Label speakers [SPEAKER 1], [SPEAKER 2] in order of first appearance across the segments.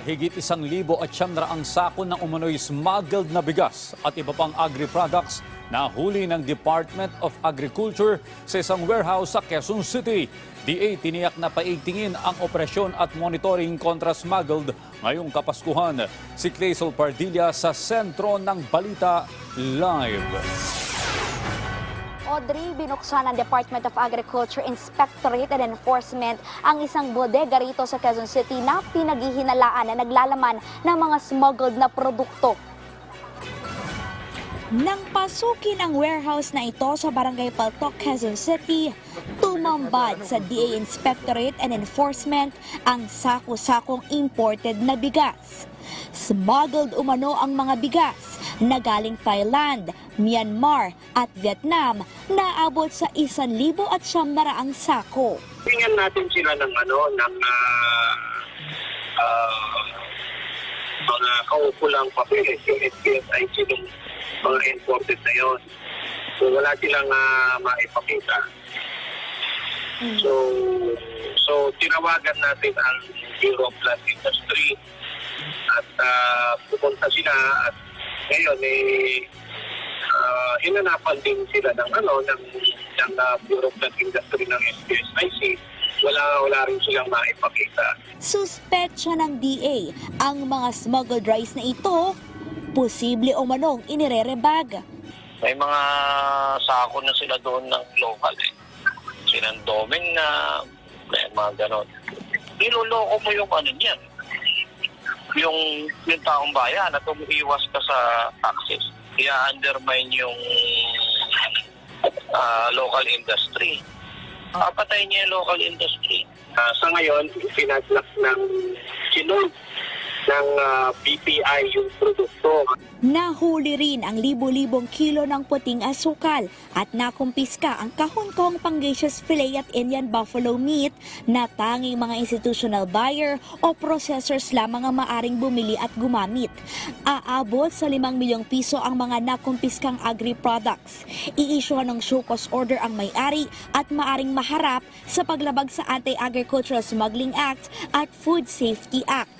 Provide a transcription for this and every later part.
[SPEAKER 1] Higit 1,900 ang sako ng umano'y smuggled na bigas at iba pang agri-products na huli ng Department of Agriculture sa isang warehouse sa Quezon City. DA tiniyak na paigtingin ang operasyon at monitoring kontra smuggled ngayong Kapaskuhan. Si Clazel Pardilla sa sentro ng Balita Live.
[SPEAKER 2] Audrey, binuksan ng Department of Agriculture Inspectorate and Enforcement ang isang bodega rito sa Quezon City na pinaghihinalaan na naglalaman ng mga smuggled na produkto. Nang pasukin ang warehouse na ito sa Barangay Paltok, Quezon City, tumambad sa DA Inspectorate and Enforcement ang sako-sakong imported na bigas. Smuggled umano ang mga bigas na galing Thailand, Myanmar at Vietnam na abot sa 1,900 sako.
[SPEAKER 3] Tingnan natin sila ng mga kaukulang papeles, yung SPSIC ng mga imported na yun. So wala silang maipakita. So tinawagan natin ang Bureau of Land Industry at pupunta sila at ngayon hinanapan din sila ng Bureau of Land Industry ng SPSIC. Wala rin silang maipakita.
[SPEAKER 2] Suspetsya ng DA ang mga smuggled rice na ito, posible o manong inirerebag.
[SPEAKER 4] May mga sako na sila doon ng local Sinandoming na, may mga ganon. Niloloko mo yung ano niyan. Yung taong bayan na umiiwas ka sa taxes. I-undermine yung local industry. Papatay niya yung local industry.
[SPEAKER 3] Sa ngayon, pinaglock ng Chinoy ng BPI yung produkto.
[SPEAKER 2] Nahuli rin ang libo-libong kilo ng puting asukal at nakumpiska ang kahon-kahong Pangasius filet at Indian buffalo meat na tanging mga institutional buyer o processors lamang ang maaring bumili at gumamit. Aabot sa 5 milyong piso ang mga nakumpiskang agri-products. I-issue ng show cause order ang may-ari at maaring maharap sa paglabag sa Anti-Agricultural Smuggling Act at Food Safety Act.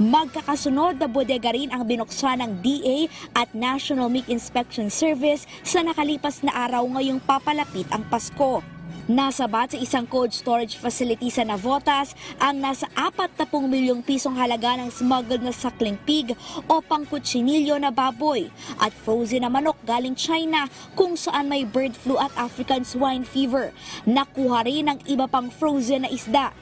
[SPEAKER 2] Magkakasunod na bodega rin ang binuksan ng DA at National Meat Inspection Service sa nakalipas na araw ngayong papalapit ang Pasko. Nasabat sa isang cold storage facility sa Navotas ang nasa 40 milyong pisong halaga ng smuggled na sakling pig o pangkutsinilyo na baboy at frozen na manok galing China kung saan may bird flu at African swine fever. Nakuha rin ang iba pang frozen na isda.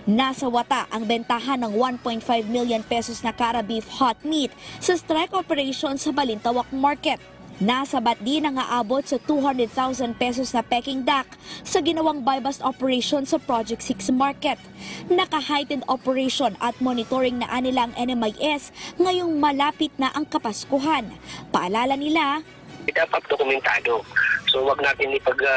[SPEAKER 2] Nasa wata ang bentahan ng 1.5 million pesos na Cara Beef hot meat sa strike operation sa Balintawak Market. Nasabat din ang aabot sa 200,000 pesos na Peking duck sa ginawang buy-bust operation sa Project 6 Market. Naka-heightened operation at monitoring na nila ang NMIS ngayong malapit na ang Kapaskuhan. Paalala nila,
[SPEAKER 3] Dapat dokumentado. So wag natin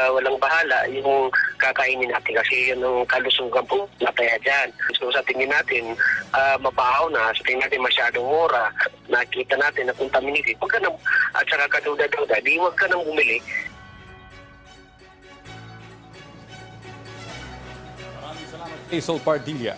[SPEAKER 3] walang bahala yung kakainin natin kasi yun ang kalusugan po nataya dyan. So sa tingin natin, mabahaw na, sa tingin natin masyadong mura, nakita natin na contaminated. Huwag ka nang, at saka kaduda-duda, di huwag ka nang bumili.
[SPEAKER 1] Maraming salamat, Clazel Pardilla.